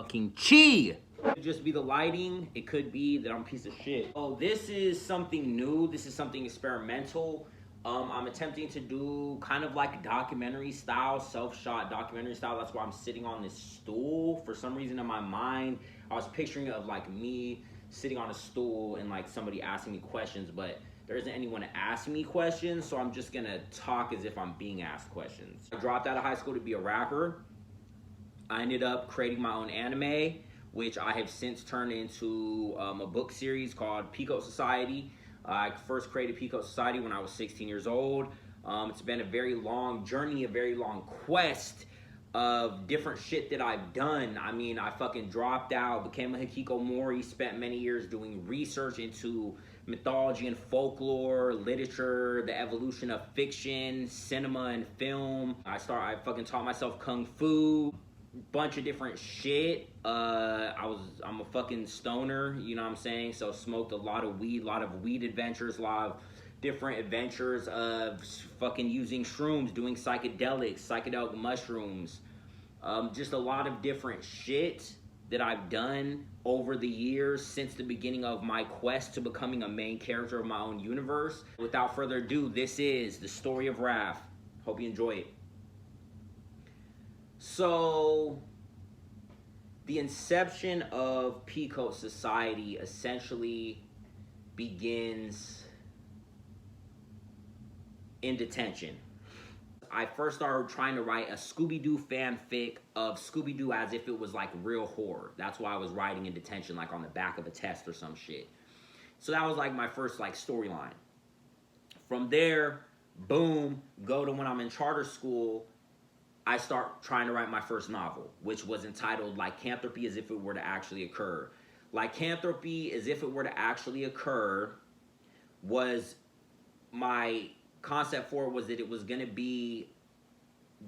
fucking chi. It could just be the lighting. It could be that I'm a piece of shit. Oh, this is something new. This is something experimental. I'm attempting to do kind of like documentary style, self-shot documentary style. That's why I'm sitting on this stool. For some reason in my mind, I was picturing it of like me sitting on a stool and like somebody asking me questions, but there isn't anyone to ask me questions, so I'm just gonna talk as if I'm being asked questions. I dropped out of high school to be a rapper. I ended up creating my own anime, which I have since turned into a book series called Peacoat Society. I first created Peacoat Society when I was 16 years old. It's been a very long journey, a very long quest of different shit that I've done. I mean, I fucking dropped out, became a hikikomori, spent many years doing research into mythology and folklore, literature, the evolution of fiction, cinema and film. I fucking taught myself kung fu, bunch of different shit. I'm a fucking stoner, you know what I'm saying? So smoked a lot of weed adventures, a lot of different adventures of fucking using shrooms, doing psychedelic mushrooms, just a lot of different shit that I've done over the years since the beginning of my quest to becoming a main character of my own universe. Without further ado, this is the Story of Raf. Hope you enjoy it. So, the inception of Peacoat Society essentially begins in detention. I first started trying to write a Scooby-Doo fanfic of Scooby-Doo as if it was like real horror. That's why I was writing in detention, like on the back of a test or some shit. So that was like my first like storyline. From there, boom, go to when I'm in charter school, I start trying to write my first novel, which was entitled Lycanthropy as if it were to actually occur. Lycanthropy as if it were to actually occur was my concept for it, was that it was going to be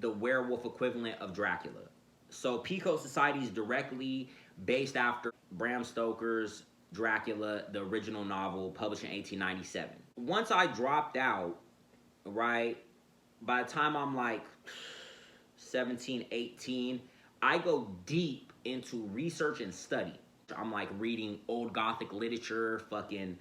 the werewolf equivalent of Dracula. So Peacoat Society is directly based after Bram Stoker's Dracula, the original novel published in 1897. Once I dropped out, right, by the time I'm like 17, 18, I go deep into research and study. I'm like reading old Gothic literature, fucking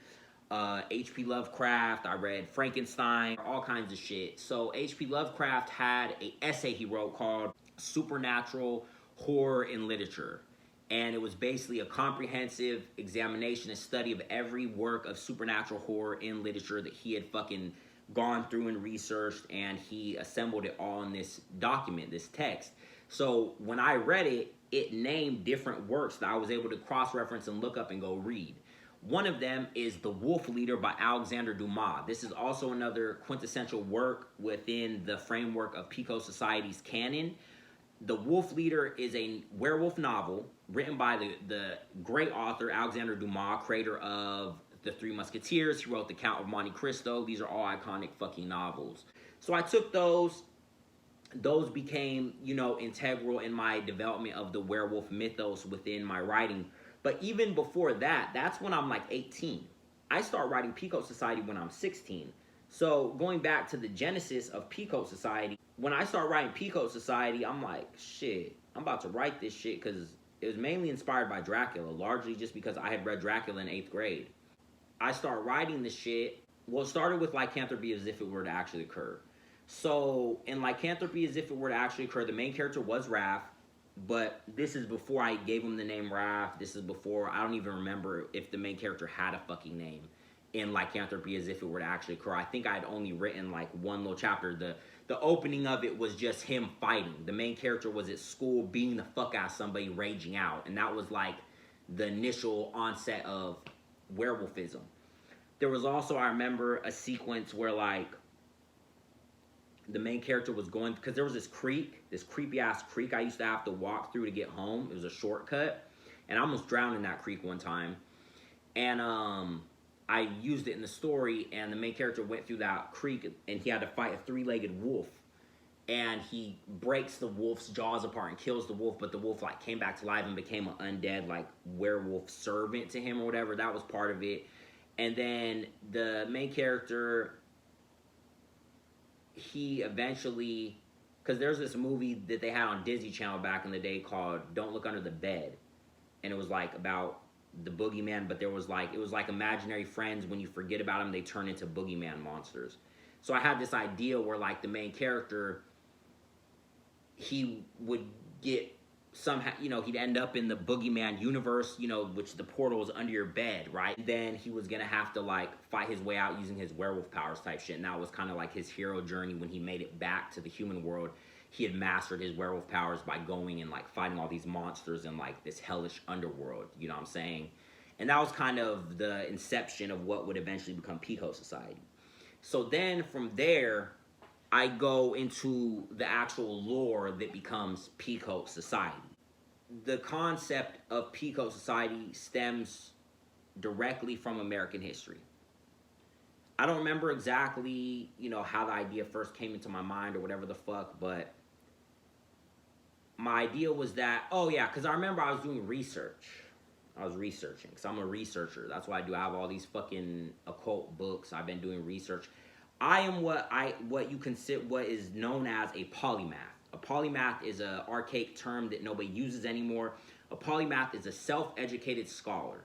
H.P. Lovecraft. I read Frankenstein, all kinds of shit. So H.P. Lovecraft had an essay he wrote called Supernatural Horror in Literature. And it was basically a comprehensive examination and study of every work of supernatural horror in literature that he had fucking gone through and researched, and he assembled it all in this document, this text. So when I read it, it named different works that I was able to cross-reference and look up and go read. One of them is The Wolf Leader by Alexander Dumas. This is also another quintessential work within the framework of Peacoat Society's canon. The Wolf Leader is a werewolf novel written by the great author Alexander Dumas, creator of The Three Musketeers. He wrote The Count of Monte Cristo. These are all iconic fucking novels. So I took those. Those became, you know, integral in my development of the werewolf mythos within my writing. But even before that, that's when I'm like 18. I start writing Peacoat Society when I'm 16. So going back to the genesis of Peacoat Society, when I start writing Peacoat Society, I'm like, shit, I'm about to write this shit, because it was mainly inspired by Dracula, largely just because I had read Dracula in 8th grade. I start writing this shit. Well, it started with Lycanthropy as if it were to actually occur. So in Lycanthropy as if it were to actually occur, the main character was Raf. But this is before I gave him the name Raf. This is before, I don't even remember if the main character had a fucking name in Lycanthropy as if it were to actually occur. I think I had only written like one little chapter. The opening of it was just him fighting. The main character was at school beating the fuck out of somebody, raging out. And that was like the initial onset of werewolfism. There was also, I remember, a sequence where like the main character was going, because there was this creek, this creepy ass creek I used to have to walk through to get home. It was a shortcut, and I almost drowned in that creek one time. And I used it in the story, and the main character went through that creek, and he had to fight a three-legged wolf. And he breaks the wolf's jaws apart and kills the wolf, but the wolf like came back to life and became an undead like werewolf servant to him or whatever. That was part of it. And then the main character, he eventually, because there's this movie that they had on Disney Channel back in the day called Don't Look Under the Bed. and it was like about the boogeyman, but it was like imaginary friends. When you forget about them, they turn into boogeyman monsters. So I had this idea where like the main character, he would get somehow, you know, he'd end up in the boogeyman universe, you know, which the portal is under your bed, right? Then he was gonna have to like fight his way out using his werewolf powers type shit. And that was kind of like his hero journey. When he made it back to the human world, he had mastered his werewolf powers by going and like fighting all these monsters in like this hellish underworld, you know what I'm saying? And that was kind of the inception of what would eventually become Peacoat Society. So then from there, I go into the actual lore that becomes Peacoat Society. The concept of Peacoat Society stems directly from American history. I don't remember exactly, you know, how the idea first came into my mind or whatever the fuck, but my idea was that, oh yeah, because I remember I was doing research. I was researching, because I'm a researcher. That's what I do. I have all these fucking occult books. I've been doing research. I am what you consider, what is known as a polymath. A polymath is an archaic term that nobody uses anymore. A polymath is a self-educated scholar.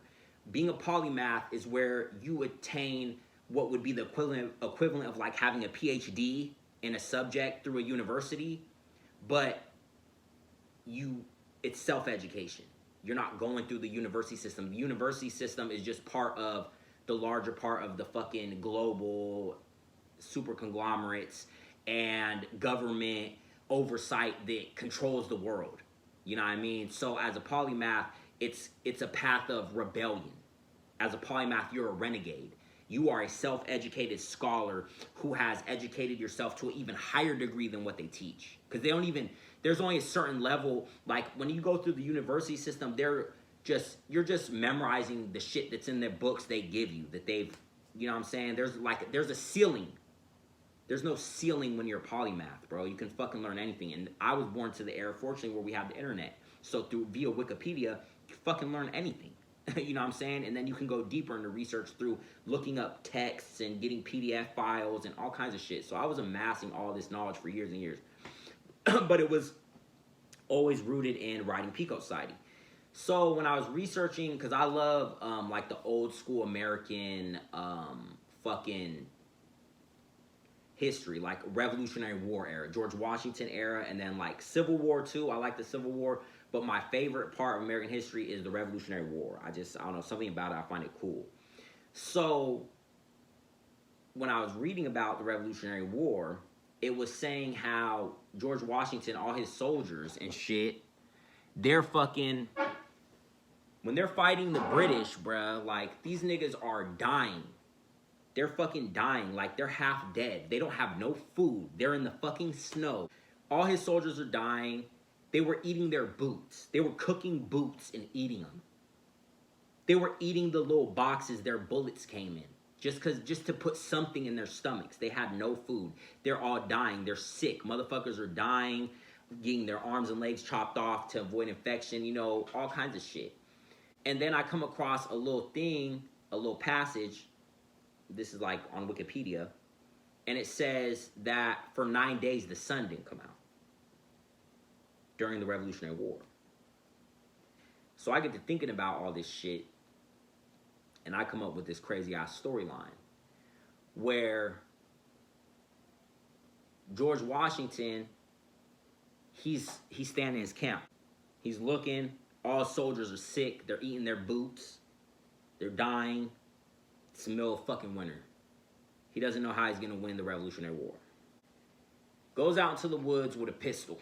Being a polymath is where you attain what would be the equivalent of like having a PhD in a subject through a university, but it's self-education. You're not going through the university system. The university system is just part of the larger part of the fucking global super conglomerates and government oversight that controls the world. You know what I mean? So as a polymath, it's a path of rebellion. As a polymath, you're a renegade. You are a self-educated scholar who has educated yourself to an even higher degree than what they teach. Because there's only a certain level, like when you go through the university system, you're just memorizing the shit that's in their books they give you, that they've, you know what I'm saying? There's a ceiling. There's no ceiling when you're a polymath, bro. You can fucking learn anything. And I was born to the era, fortunately, where we have the internet. So via Wikipedia, you fucking learn anything. You know what I'm saying? And then you can go deeper into research through looking up texts and getting PDF files and all kinds of shit. So I was amassing all this knowledge for years and years. But it was always rooted in writing Peacoat Society. So when I was researching, because I love like the old school American fucking history, like Revolutionary War era, George Washington era, and then like Civil War too. I like the Civil War, but my favorite part of American history is the Revolutionary War. I don't know, something about it, I find it cool. So when I was reading about the Revolutionary War, it was saying how George Washington, all his soldiers and shit, they're fucking, when they're fighting the British, bruh, like these niggas are dying. They're fucking dying, like they're half dead. They don't have no food. They're in the fucking snow. All his soldiers are dying. They were eating their boots. They were cooking boots and eating them. They were eating the little boxes their bullets came in. Just to put something in their stomachs. They had no food. They're all dying. They're sick. Motherfuckers are dying, getting their arms and legs chopped off to avoid infection, you know, all kinds of shit. And then I come across a little thing, a little passage. This is like on Wikipedia. And it says that for 9 days the sun didn't come out during the Revolutionary War. So I get to thinking about all this shit, and I come up with this crazy ass storyline where George Washington, he's standing in his camp. He's looking, all soldiers are sick, they're eating their boots, they're dying. It's the middle of fucking winter. He doesn't know how he's gonna win the Revolutionary War. Goes out into the woods with a pistol.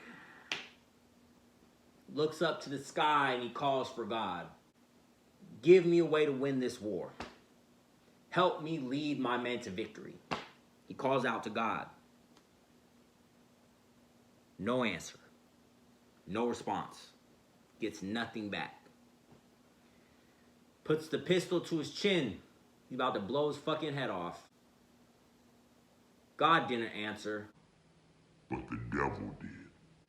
Looks up to the sky and he calls for God. Give me a way to win this war. Help me lead my men to victory. He calls out to God. No answer. No response. Gets nothing back. Puts the pistol to his chin. He's about to blow his fucking head off. God didn't answer. But the devil did.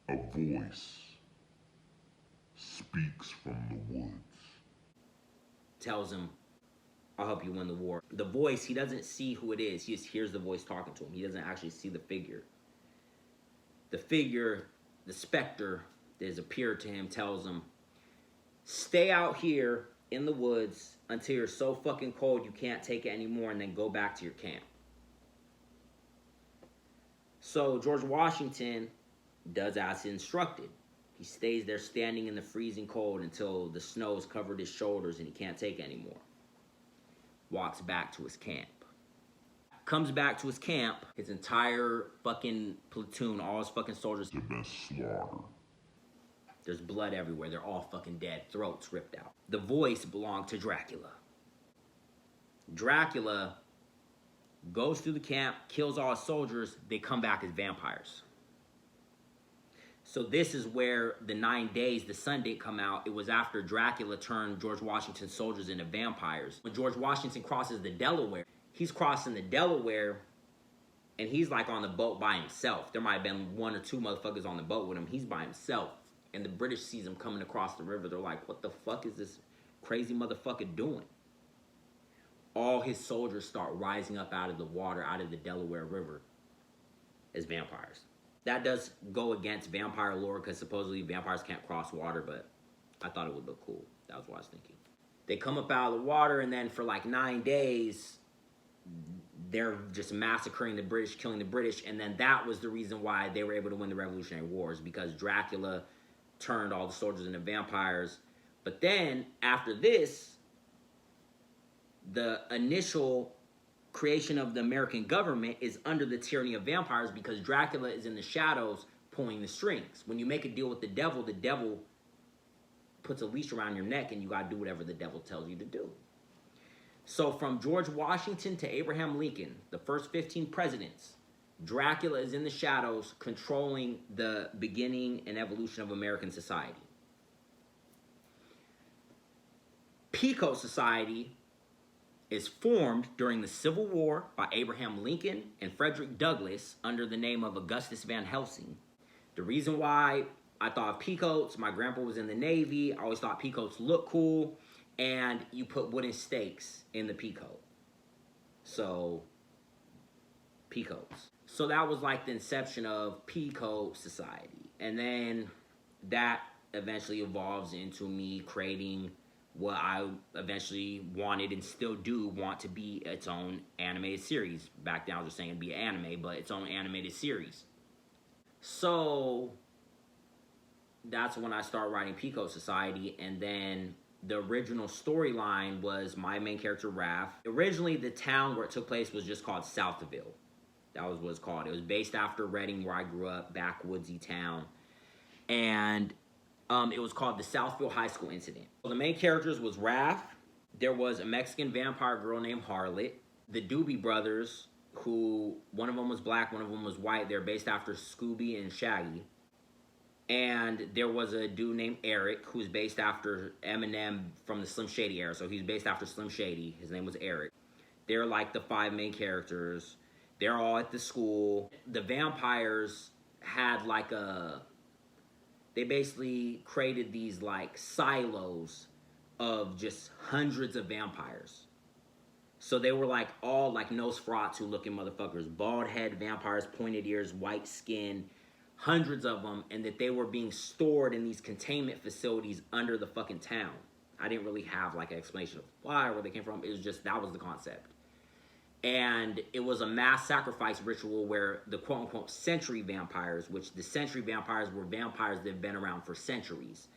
A voice speaks from the woods. Tells him, I'll help you win the war. The voice, he doesn't see who it is. He just hears the voice talking to him. He doesn't actually see the figure. The figure, the specter that has appeared to him tells him, Stay out here in the woods until you're so fucking cold you can't take it anymore, and then go back to your camp. So George Washington does as instructed. He stays there standing in the freezing cold until the snow has covered his shoulders and he can't take it anymore. Walks back to his camp. Comes back to his camp. His entire fucking platoon, all his fucking soldiers have been slaughtered. There's blood everywhere. They're all fucking dead. Throats ripped out. The voice belonged to Dracula. Dracula goes through the camp, kills all his soldiers. They come back as vampires. So this is where the 9 days, the sun didn't come out. It was after Dracula turned George Washington's soldiers into vampires. When George Washington crosses the Delaware, he's crossing the Delaware, and he's like on the boat by himself. There might have been 1 or 2 motherfuckers on the boat with him. He's by himself. And the British sees him coming across the river. They're like, what the fuck is this crazy motherfucker doing? All his soldiers start rising up out of the water, out of the Delaware River, as vampires. That does go against vampire lore, because supposedly vampires can't cross water, but I thought it would look cool. That was what I was thinking. They come up out of the water, and then for like 9 days, they're just massacring the British, killing the British, and then that was the reason why they were able to win the Revolutionary Wars, because Dracula turned all the soldiers into vampires. But then, after this, the initial creation of the American government is under the tyranny of vampires, because Dracula is in the shadows pulling the strings. When you make a deal with the devil puts a leash around your neck and you gotta do whatever the devil tells you to do. So from George Washington to Abraham Lincoln, the first 15 presidents, Dracula is in the shadows controlling the beginning and evolution of American society. Peacoat Society is formed during the Civil War by Abraham Lincoln and Frederick Douglass under the name of Augustus Van Helsing. The reason why I thought of peacoats, my grandpa was in the Navy, I always thought peacoats look cool, and you put wooden stakes in the peacoat. So, peacoats. So that was like the inception of Peacoat Society. And then that eventually evolves into me creating what I eventually wanted and still do want to be its own animated series. Back then I was just saying it'd be an anime, but its own animated series. So that's when I started writing Peacoat Society, and then the original storyline was my main character, Raf. Originally, the town where it took place was just called Southville. That was what it's called. It was based after Reading, where I grew up, backwoodsy town. And it was called the Southville High School Incident. So the main characters was Raf. There was a Mexican vampire girl named Harlot. The Doobie Brothers, who one of them was black, one of them was white. They're based after Scooby and Shaggy. And there was a dude named Eric, who's based after Eminem from the Slim Shady era. So he's based after Slim Shady. His name was Eric. They're like the 5 main characters. They're all at the school. The vampires had like they basically created these like silos of just hundreds of vampires. So they were like all like Nosferatu looking motherfuckers. Bald head vampires, pointed ears, white skin, hundreds of them, and that they were being stored in these containment facilities under the fucking town. I didn't really have like an explanation of why or where they came from. It was just, that was the concept. And it was a mass sacrifice ritual where the quote-unquote century vampires, which the century vampires were vampires that have been around for centuries.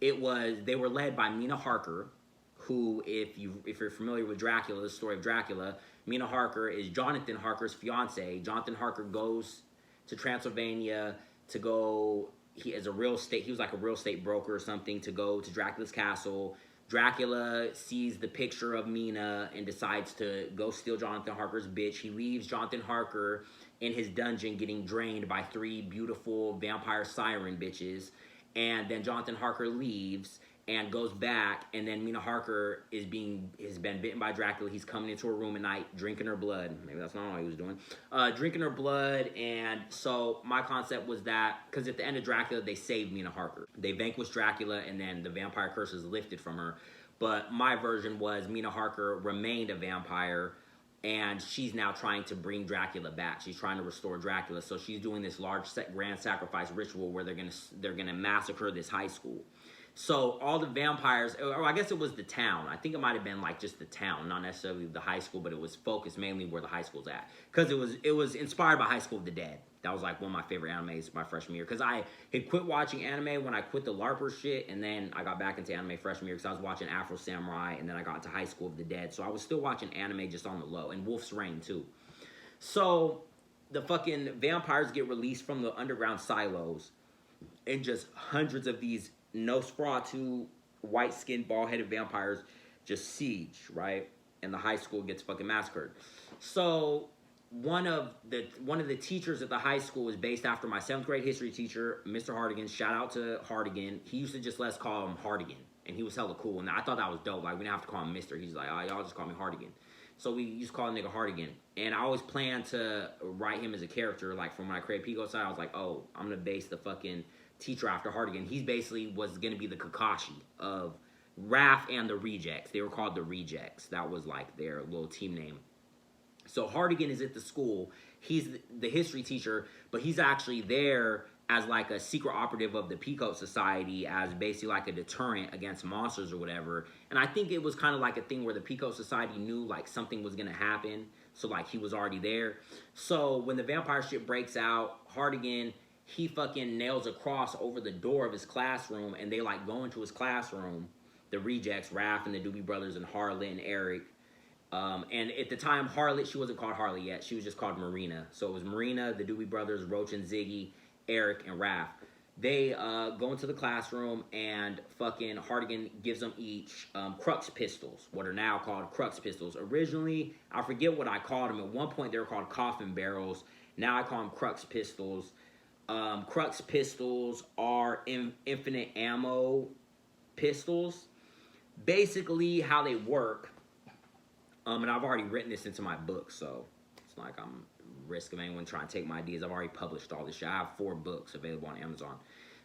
They were led by Mina Harker, who, if you're familiar with Dracula, the story of Dracula, Mina Harker is Jonathan Harker's fiance. Jonathan Harker goes to Transylvania to go, he was like a real estate broker or something, to go to Dracula's castle. Dracula sees the picture of Mina and decides to go steal Jonathan Harker's bitch. He leaves Jonathan Harker in his dungeon getting drained by 3 beautiful vampire siren bitches. And then Jonathan Harker leaves and goes back, and then Mina Harker has been bitten by Dracula. He's coming into her room at night, drinking her blood. Maybe that's not all he was doing. Drinking her blood, and so my concept was that, because at the end of Dracula, they saved Mina Harker. They vanquished Dracula, and then the vampire curse is lifted from her. But my version was Mina Harker remained a vampire, and she's now trying to bring Dracula back. She's trying to restore Dracula. So she's doing this large grand sacrifice ritual where they're gonna massacre this high school. So all the vampires, or I guess it was the town. I think it might have been like just the town, not necessarily the high school, but it was focused mainly where the high school's at. Because it was inspired by High School of the Dead. That was like one of my favorite animes my freshman year. Because I had quit watching anime when I quit the LARPer shit, and then I got back into anime freshman year because I was watching Afro Samurai, and then I got into High School of the Dead. So I was still watching anime just on the low, and Wolf's Rain too. So the fucking vampires get released from the underground silos, and just hundreds of these Nosferatu, white-skinned, bald-headed vampires just siege, right? And the high school gets fucking massacred. So one of the teachers at the high school is based after my 7th grade history teacher, Mr. Hardigan. Shout out to Hardigan. He used to just let us call him Hardigan, and he was hella cool. And I thought that was dope. Like, we didn't have to call him Mr. He's like, oh, y'all just call me Hardigan. So we used to call the nigga Hardigan. And I always planned to write him as a character. Like, from when I created Peacoat Society, I was like, oh, I'm going to base the fucking teacher after Hardigan. He's basically was going to be the Kakashi of Raf and the Rejects. They were called the Rejects. That was like their little team name. So Hardigan is at the school. He's the history teacher, but he's actually there as like a secret operative of the Peacoat Society, as basically like a deterrent against monsters or whatever. And I think it was kind of like a thing where the Peacoat Society knew like something was going to happen. So like he was already there. So when the vampire shit breaks out, Hardigan, he fucking nails a cross over the door of his classroom, and they like go into his classroom, the Rejects, Raf and the Doobie Brothers and Harlot and Eric. And at the time, Harlot, she wasn't called Harlot yet. She was just called Marina. So it was Marina, the Doobie Brothers, Roach and Ziggy, Eric, and Raf. They go into the classroom, and fucking Hardigan gives them each Crux pistols, what are now called Crux pistols. Originally, I forget what I called them. At one point, they were called coffin barrels. Now I call them Crux pistols. Crux pistols are infinite ammo pistols. Basically, how they work, and I've already written this into my book, so it's like I'm risking anyone trying to take my ideas. I've already published all this shit. I have 4 books available on Amazon.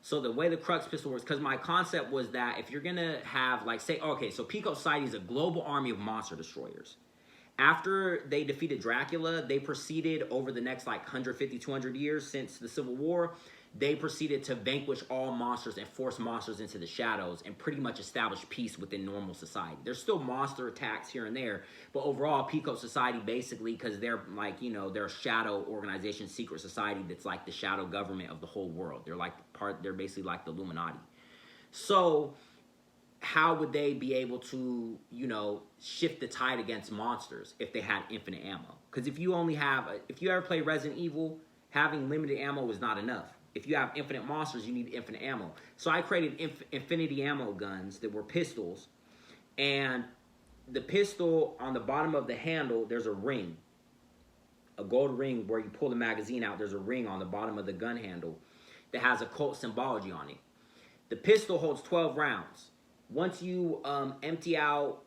So the way the Crux pistol works, because my concept was that if you're gonna have, like, say, okay, so Peacoat Society is a global army of monster destroyers. After they defeated Dracula, they proceeded over the next like 150, 200 years since the Civil War, they proceeded to vanquish all monsters and force monsters into the shadows and pretty much establish peace within normal society. There's still monster attacks here and there, but overall, Peacoat Society basically, because they're like, you know, they're a shadow organization, secret society that's like the shadow government of the whole world. They're basically like the Illuminati. So how would they be able to, you know, shift the tide against monsters if they had infinite ammo? Because if you ever play Resident Evil, having limited ammo is not enough. If you have infinite monsters, you need infinite ammo. So I created infinity ammo guns that were pistols. And the pistol, on the bottom of the handle, there's a ring. A gold ring where you pull the magazine out. There's a ring on the bottom of the gun handle that has occult symbology on it. The pistol holds 12 rounds. Once you empty out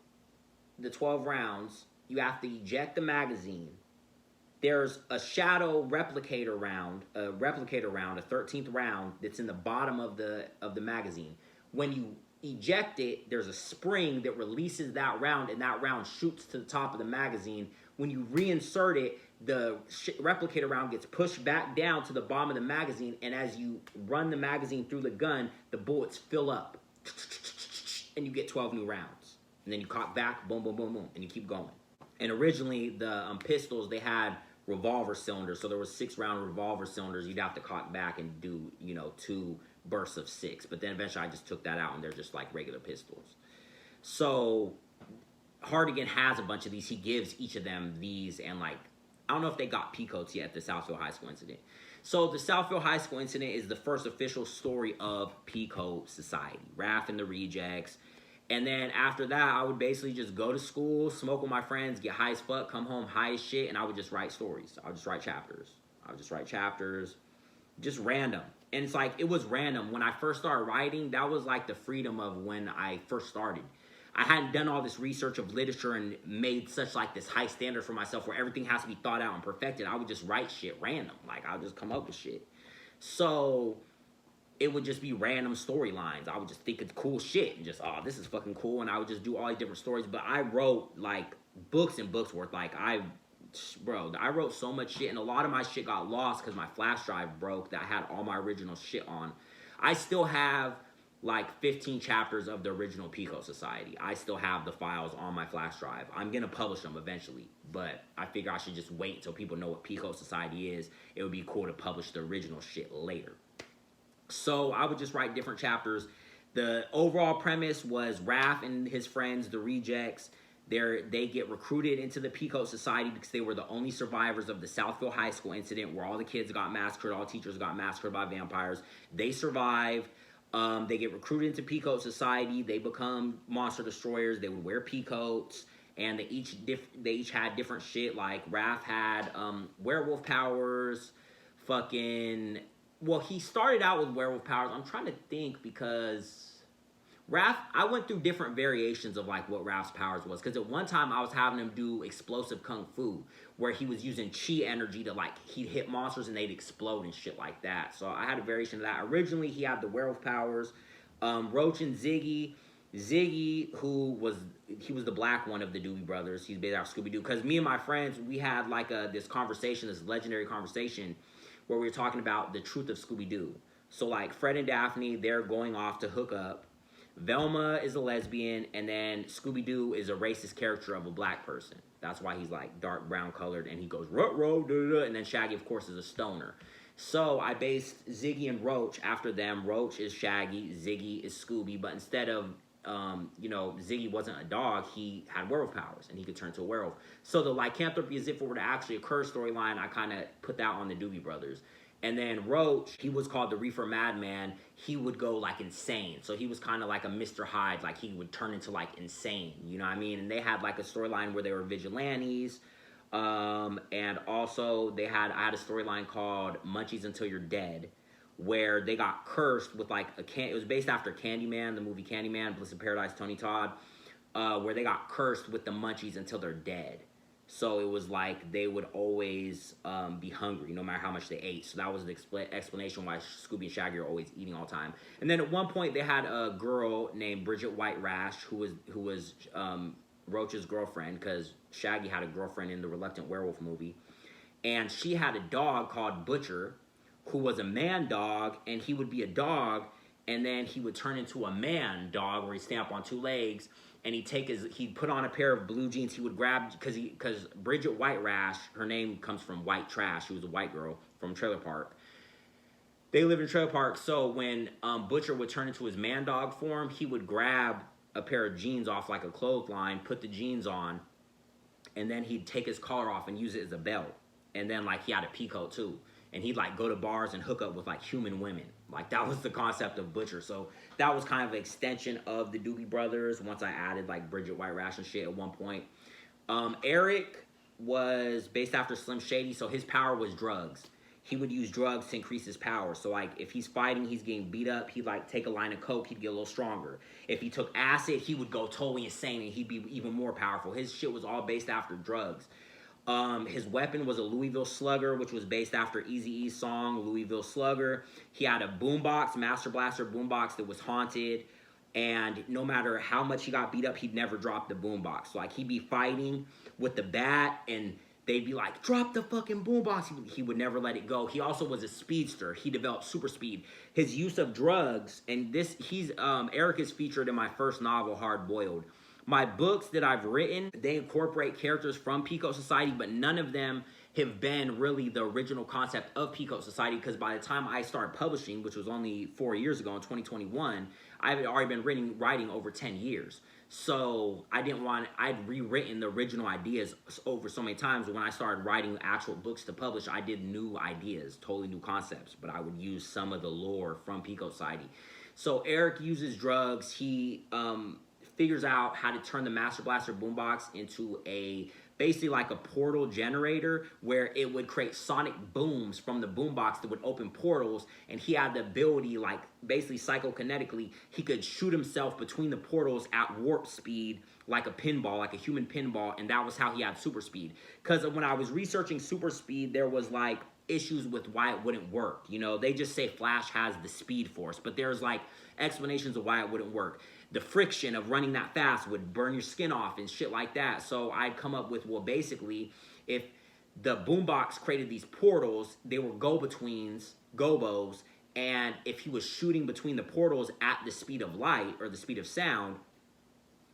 the 12 rounds, you have to eject the magazine. There's a shadow replicator round, a 13th round that's in the bottom of the magazine. When you eject it, there's a spring that releases that round, and that round shoots to the top of the magazine. When you reinsert it, the replicator round gets pushed back down to the bottom of the magazine, and as you run the magazine through the gun, the bullets fill up, and you get 12 new rounds. And then you cock back, boom, boom, boom, boom, and you keep going. And originally, the pistols, they had revolver cylinders, so there was 6-round revolver cylinders. You'd have to cock back and do, you know, 2 bursts of 6. But then eventually I just took that out, and they're just like regular pistols. So Hardigan has a bunch of these. He gives each of them these, and like, I don't know if they got Peacoats yet, the Southfield High School incident. So the Southfield High School incident is the first official story of Peacoat Society, Raf and the Rejects. And then after that, I would basically just go to school, smoke with my friends, get high as fuck, come home high as shit, and I would just write stories. I would just write chapters. Just random. And it's like, it was random. When I first started writing, that was like the freedom of when I first started. I hadn't done all this research of literature and made such like this high standard for myself where everything has to be thought out and perfected. I would just write shit random. Like, I would just come up with shit. So it would just be random storylines. I would just think it's cool shit and just, oh, this is fucking cool. And I would just do all these different stories. But I wrote like books and books worth. Like, I wrote so much shit, and a lot of my shit got lost because my flash drive broke that I had all my original shit on. I still have like 15 chapters of the original Peacoat Society. I still have the files on my flash drive. I'm gonna publish them eventually, but I figure I should just wait until people know what Peacoat Society is. It would be cool to publish the original shit later. So I would just write different chapters. The overall premise was Raf and his friends, the Rejects, they get recruited into the Peacoat Society because they were the only survivors of the Southfield High School incident where all the kids got massacred, all teachers got massacred by vampires. They survive. They get recruited into Peacoat Society. They become monster destroyers. They would wear peacoats, and they each had different shit. Like Raf had werewolf powers. Well, he started out with werewolf powers. I'm trying to think because Raf, I went through different variations of like what Raf's powers was, because at one time I was having him do explosive kung fu where he was using chi energy to, like, he'd hit monsters and they'd explode and shit like that. So I had a variation of that. Originally he had the werewolf powers. Roach and Ziggy, who was the black one of the Doobie Brothers. He's based off Scooby-Doo. Because me and my friends, we had like this legendary conversation where we were talking about the truth of Scooby-Doo. So like Fred and Daphne, they're going off to hook up. Velma is a lesbian, and then Scooby-Doo is a racist character of a black person. That's why he's like dark brown colored, and he goes ruh-roh, da-da-da, and then Shaggy, of course, is a stoner. So I based Ziggy and Roach after them. Roach is Shaggy, Ziggy is Scooby, but instead of, Ziggy wasn't a dog, he had werewolf powers, and he could turn into a werewolf. So the lycanthropy, as if it were to actually occur storyline, I kind of put that on the Doobie Brothers. And then Roach, he was called the Reefer Madman. He would go like insane. So he was kind of like a Mr. Hyde. Like he would turn into like insane. You know what I mean? And they had like a storyline where they were vigilantes. And also I had a storyline called Munchies Until You're Dead, where they got cursed with like it was based after Candyman, the movie Candyman, Bliss in Paradise, Tony Todd, where they got cursed with the munchies until they're dead. So it was like they would always be hungry no matter how much they ate. So that was the explanation why Scooby and Shaggy are always eating all the time. And then at one point they had a girl named Bridget White Rash who was Roach's girlfriend, because Shaggy had a girlfriend in the Reluctant Werewolf movie. And she had a dog called Butcher who was a man dog, and he would be a dog and then he would turn into a man dog where he'd stand up on two legs. And he'd put on a pair of blue jeans. He would grab, because Bridget White Rash, her name comes from white trash. She was a white girl from Trailer Park. They live in Trailer Park. So when Butcher would turn into his man dog form, he would grab a pair of jeans off like a clothesline, put the jeans on, and then he'd take his collar off and use it as a belt. And then like he had a peacoat too. And he'd like go to bars and hook up with like human women. Like that was the concept of Butcher. So that was kind of an extension of the Doobie Brothers once I added like Bridget White Rash and shit at one point. Eric was based after Slim Shady, so his power was drugs. He would use drugs to increase his power. So like if he's fighting, he's getting beat up, he'd like take a line of coke, he'd get a little stronger. If he took acid, he would go totally insane and he'd be even more powerful. His shit was all based after drugs. His weapon was a Louisville Slugger, which was based after Eazy-E's song, Louisville Slugger. He had a boombox, Master Blaster boombox that was haunted. And no matter how much he got beat up, he'd never drop the boombox. So, like, he'd be fighting with the bat, and they'd be like, drop the fucking boombox. He would never let it go. He also was a speedster. He developed super speed. His use of drugs, and Eric is featured in my first novel, Hard Boiled. My books that I've written, they incorporate characters from Peacoat Society, but none of them have been really the original concept of Peacoat Society, because by the time I started publishing, which was only 4 years ago in 2021, I've already been writing over 10 years. So I'd rewritten the original ideas over so many times. When I started writing actual books to publish, I did new ideas, totally new concepts, but I would use some of the lore from Peacoat Society. So Eric uses drugs. He figures out how to turn the Master Blaster boombox into basically like a portal generator where it would create sonic booms from the boombox that would open portals, and he had the ability, like basically psychokinetically, he could shoot himself between the portals at warp speed like a pinball, like a human pinball, and that was how he had super speed. Because when I was researching super speed, there was like issues with why it wouldn't work. You know, they just say Flash has the speed force, but there's like explanations of why it wouldn't work. The friction of running that fast would burn your skin off and shit like that. So I'd come up with, well, basically, if the boombox created these portals, they were go-betweens, gobos, And if he was shooting between the portals at the speed of light or the speed of sound,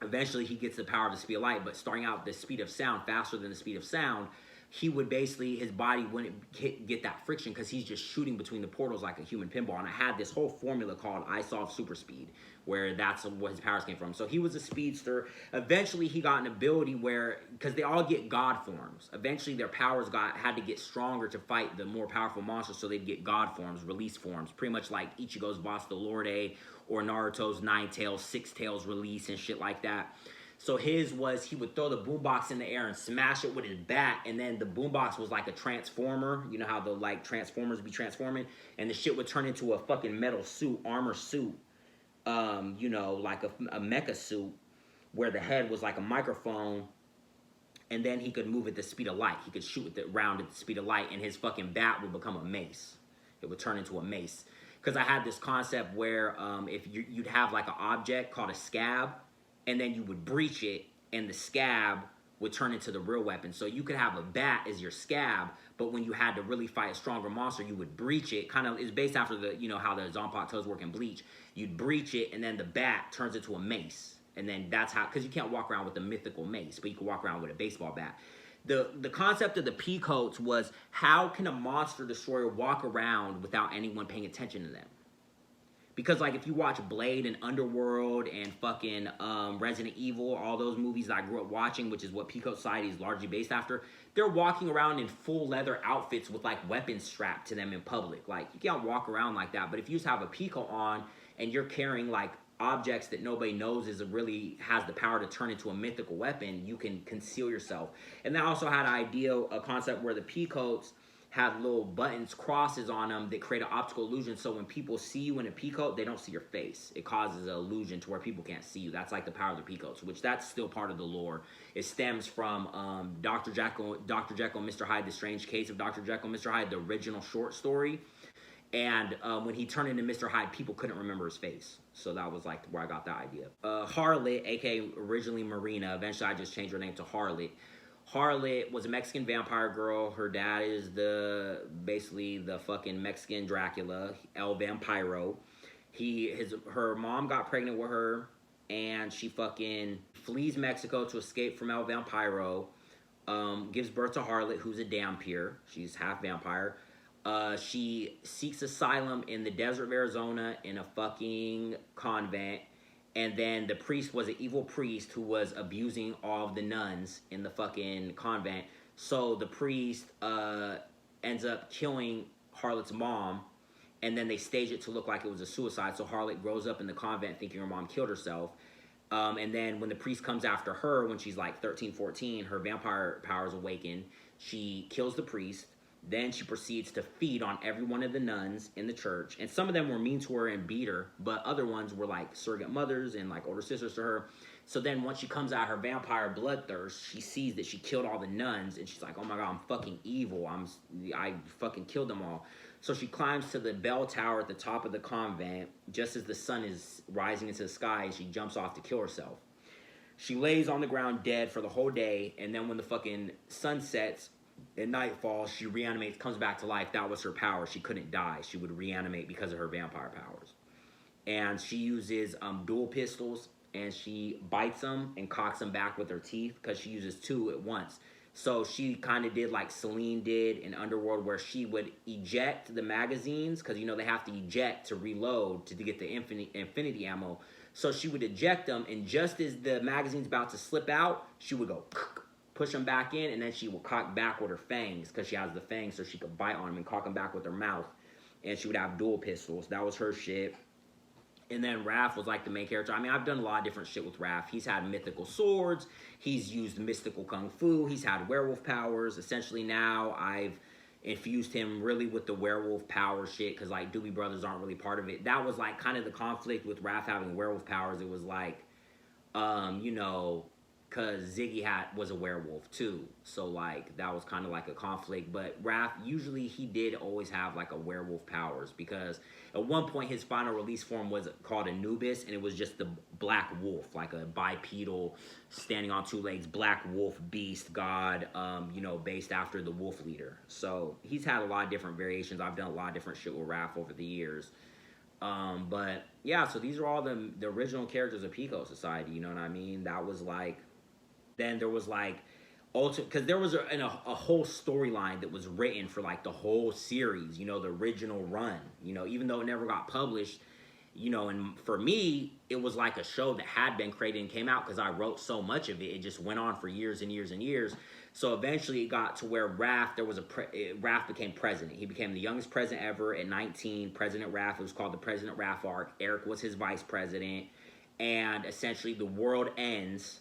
eventually he gets the power of the speed of light, but starting out the speed of sound faster than the speed of sound, he would basically, his body wouldn't get that friction because he's just shooting between the portals like a human pinball. And I had this whole formula called iSolve Super Speed, where that's what his powers came from. So he was a speedster. Eventually he got an ability where, because they all get god forms, eventually their powers had to get stronger to fight the more powerful monsters, so they'd get god forms, release forms, pretty much like Ichigo's Boss the Lorde or Naruto's Nine Tails, Six Tails release and shit like that. So his was, he would throw the boombox in the air and smash it with his bat, and then the boombox was like a transformer. You know how the like transformers be transforming, and the shit would turn into a fucking metal suit, armor suit, you know, like a mecha suit, where the head was like a microphone, and then he could move at the speed of light. He could shoot with the round at the speed of light, and his fucking bat would become a mace. It would turn into a mace. Because I had this concept where if you'd have like an object called a scab, and then you would breach it, and the scab would turn into the real weapon. So you could have a bat as your scab, but when you had to really fight a stronger monster, you would breach it. Kind of is based after the, you know, how the Zanpakuto's toes work in Bleach. You'd breach it, and then the bat turns into a mace. And then that's how, because you can't walk around with a mythical mace, but you can walk around with a baseball bat. The concept of the Peacoats was, how can a monster destroyer walk around without anyone paying attention to them? Because, like, if you watch Blade and Underworld and fucking Resident Evil, all those movies that I grew up watching, which is what Peacoat Society is largely based after, they're walking around in full leather outfits with, like, weapons strapped to them in public. Like, you can't walk around like that. But if you just have a Peacoat on and you're carrying, like, objects that nobody knows really has the power to turn into a mythical weapon, you can conceal yourself. And they also had a concept where the Peacoats have little buttons, crosses on them that create an optical illusion, so when people see you in a Peacoat, they don't see your face. It causes an illusion to where people can't see you. That's like the power of the Peacoats, which that's still part of the lore. It stems from Dr. Jekyll and Mr. Hyde, The Strange Case of Dr. Jekyll and Mr. Hyde, the original short story. And when he turned into Mr. Hyde, people couldn't remember his face. So that was like where I got that idea. Harlot, aka originally Marina, eventually I just changed her name to Harlot. Harlot was a Mexican vampire girl. Her dad is basically the fucking Mexican Dracula, El Vampiro. Her mom got pregnant with her, and she fucking flees Mexico to escape from El Vampiro. Gives birth to Harlot, who's a Dhampir. She's half vampire. She seeks asylum in the desert of Arizona in a fucking convent. And then the priest was an evil priest who was abusing all of the nuns in the fucking convent. So the priest ends up killing Harlot's mom, and then they stage it to look like it was a suicide. So Harlot grows up in the convent thinking her mom killed herself. And then when the priest comes after her, when she's like 13, 14, her vampire powers awaken. She kills the priest. Then she proceeds to feed on every one of the nuns in the church. And some of them were mean to her and beat her, but other ones were like surrogate mothers and like older sisters to her. So then once she comes out her vampire bloodthirst, she sees that she killed all the nuns, and she's like, oh my God, I'm fucking evil. I fucking killed them all. So she climbs to the bell tower at the top of the convent just as the sun is rising into the sky, and she jumps off to kill herself. She lays on the ground dead for the whole day, and then when the fucking sun sets, at nightfall, she reanimates, comes back to life. That was her power. She couldn't die. She would reanimate because of her vampire powers. And she uses dual pistols, and she bites them and cocks them back with her teeth because she uses two at once. So she kind of did like Celine did in Underworld, where she would eject the magazines because, you know, they have to eject to reload to get the infinity ammo. So she would eject them, and just as the magazine's about to slip out, she would go push them back in, and then she would cock back with her fangs because she has the fangs, so she could bite on them and cock them back with her mouth. And she would have dual pistols. That was her shit. And then Raf was like the main character. I mean, I've done a lot of different shit with Raf. He's had mythical swords. He's used mystical kung fu. He's had werewolf powers. Essentially now I've infused him really with the werewolf power shit because like Doobie Brothers aren't really part of it. That was like kind of the conflict with Raf having werewolf powers. It was like, you know, because Ziggy was a werewolf too. So like that was kind of like a conflict. But Raf, usually he did always have like a werewolf powers, because at one point his final release form was called Anubis, and it was just the black wolf, like a bipedal, standing on two legs, black wolf beast god, based after the wolf leader. So he's had a lot of different variations. I've done a lot of different shit with Raf over the years. But yeah, so these are all the original characters of Peacoat Society. You know what I mean? That was like. Then there was like, because there was a whole storyline that was written for like the whole series, the original run, even though it never got published, and for me, it was like a show that had been created and came out because I wrote so much of it. It just went on for years and years and years. So eventually it got to where Raf became president. He became the youngest president ever at 19, President Raf. It was called the President Raf arc. Eric was his vice president. And essentially the world ends.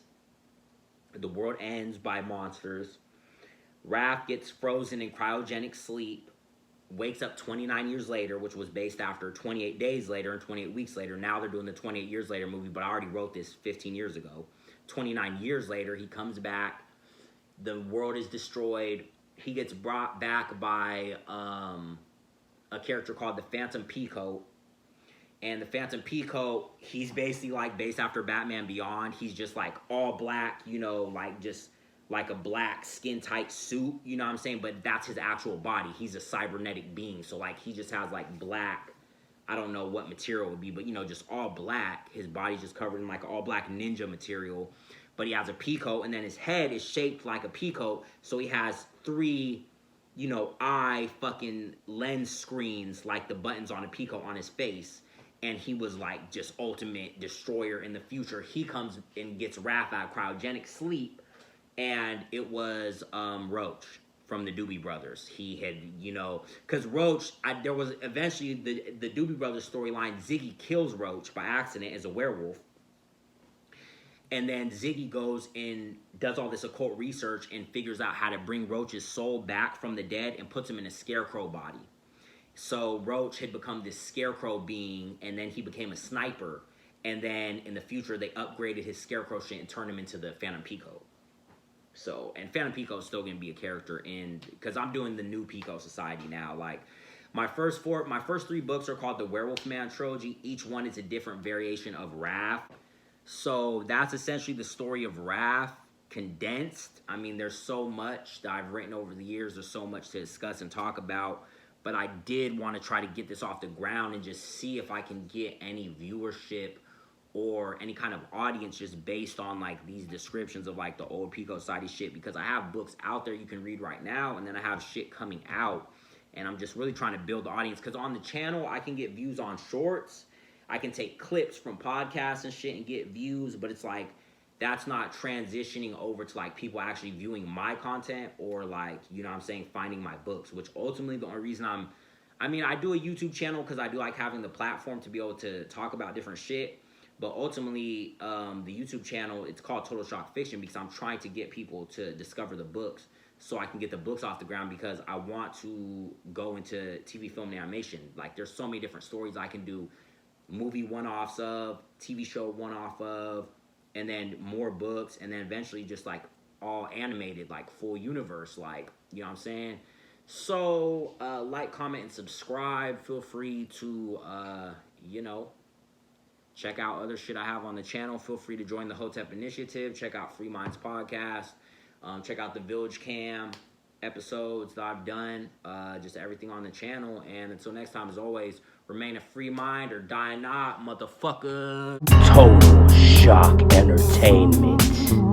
The world ends by monsters. Raf gets frozen in cryogenic sleep, wakes up 29 years later, which was based after 28 days later and 28 weeks later. Now they're doing the 28 years later movie, but I already wrote this 15 years ago. 29 years later, he comes back. The world is destroyed. He gets brought back by a character called the Phantom Peacoat. And the Phantom Peacoat, he's basically like based after Batman Beyond. He's just like all black, like just like a black skin tight suit, you know what I'm saying? But that's his actual body. He's a cybernetic being. So like he just has like black, I don't know what material it would be, but just all black. His body's just covered in like all black ninja material. But he has a peacoat, and then his head is shaped like a peacoat. So he has three, eye fucking lens screens like the buttons on a peacoat on his face. And he was like just ultimate destroyer in the future. He comes and gets Raf out of cryogenic sleep, and it was Roach from the Doobie Brothers. He had, because Roach, there was eventually the Doobie Brothers storyline. Ziggy kills Roach by accident as a werewolf, and then Ziggy goes and does all this occult research and figures out how to bring Roach's soul back from the dead and puts him in a scarecrow body. So Roach had become this scarecrow being, and then he became a sniper. And then in the future, they upgraded his scarecrow shit and turned him into the Phantom Peacoat. So, and Phantom Peacoat is still going to be a character because I'm doing the new Peacoat Society now. Like, my first three books are called the Werewolf Man Trilogy. Each one is a different variation of Raf. So that's essentially the story of Raf condensed. I mean, there's so much that I've written over the years. There's so much to discuss and talk about. But I did want to try to get this off the ground and just see if I can get any viewership or any kind of audience just based on like these descriptions of like the old Peacoat Society shit, because I have books out there you can read right now, and then I have shit coming out, and I'm just really trying to build the audience, because on the channel I can get views on shorts, I can take clips from podcasts and shit and get views, but it's like that's not transitioning over to like people actually viewing my content or like, finding my books, which ultimately the only reason I do a YouTube channel because I do like having the platform to be able to talk about different shit. But ultimately, the YouTube channel, it's called Total Shock Fiction because I'm trying to get people to discover the books so I can get the books off the ground, because I want to go into TV, film, and animation. Like, there's so many different stories I can do, movie one-offs of, TV show one-off of, and then more books, and then eventually just like all animated, like full universe, like, you know what I'm saying? So, like, comment, and subscribe. Feel free to, check out other shit I have on the channel. Feel free to join the Hotep Initiative. Check out Free Minds Podcast. Check out the Village Cam episodes that I've done. Just everything on the channel. And until next time, as always, remain a free mind or die not, motherfucker. Total Shock Entertainment.